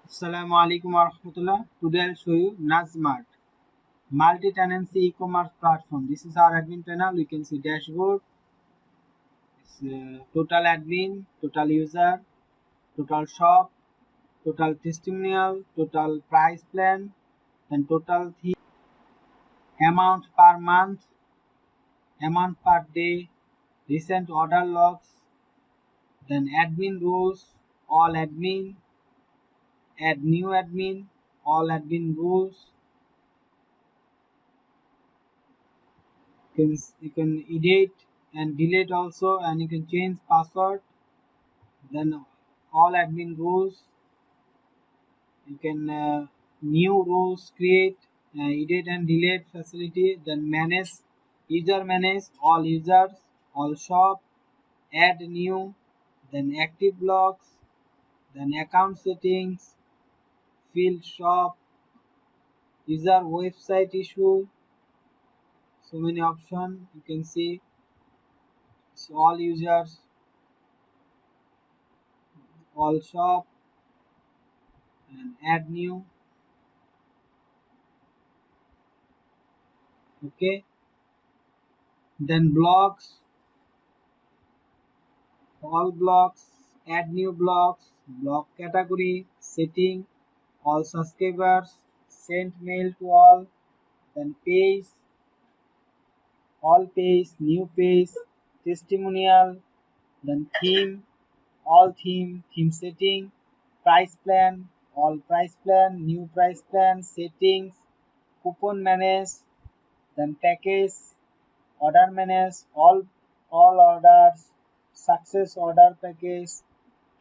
Assalamu alaikum warahmatullah. Today I'll show you Nazmart, multi-tenancy e-commerce platform. This is our admin panel. You can see dashboard. It's total admin, total user, total shop, total testimonial, total price plan, and total theme, amount per month, amount per day, recent order logs, then admin rules, all admin, add new admin, all admin rules. You can edit and delete also, and you can change password, then all admin rules. You can new rules create, edit and delete facility, then manage, user manage, all users, all shop, add new, then active blocks, then account settings, field shop, user website issue. So many options you can see. So all users, all shop, and add new. Okay, then blocks, all blocks, add new blocks, block category, setting, all subscribers, send mail to all, then page, all page, new page, testimonial, then theme, all theme setting, price plan, all price plan, new price plan, settings, coupon manage, then package, order manage, all orders, success order package,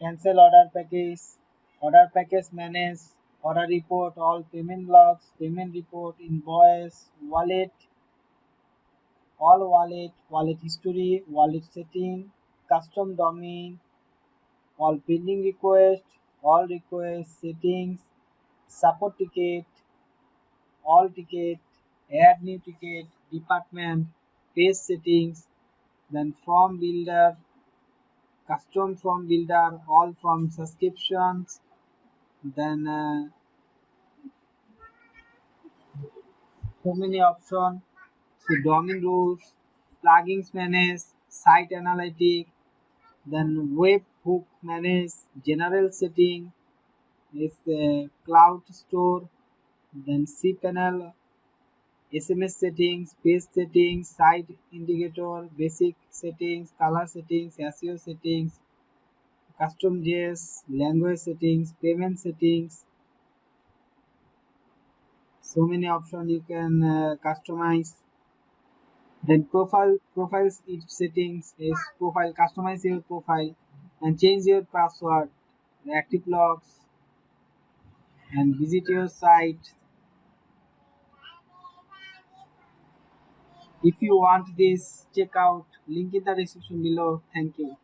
cancel order package manage, order report, all payment logs, payment report, invoice, wallet, all wallet history, wallet setting, custom domain, all pending request, all request settings, support ticket, all ticket, add new ticket, department, page settings, then form builder, custom form builder, all form subscriptions, then so many options. So domain rules, plugins manage, site analytic, then web hook manage, general setting, is cloud store, then cPanel, SMS settings, page settings, site indicator, basic settings, color settings, SEO settings, custom JS, language settings, payment settings. So many options you can customize. Then profiles each settings is profile, customize your profile and change your password, active logs, and visit your site. If you want this, check out link in the description below. Thank you.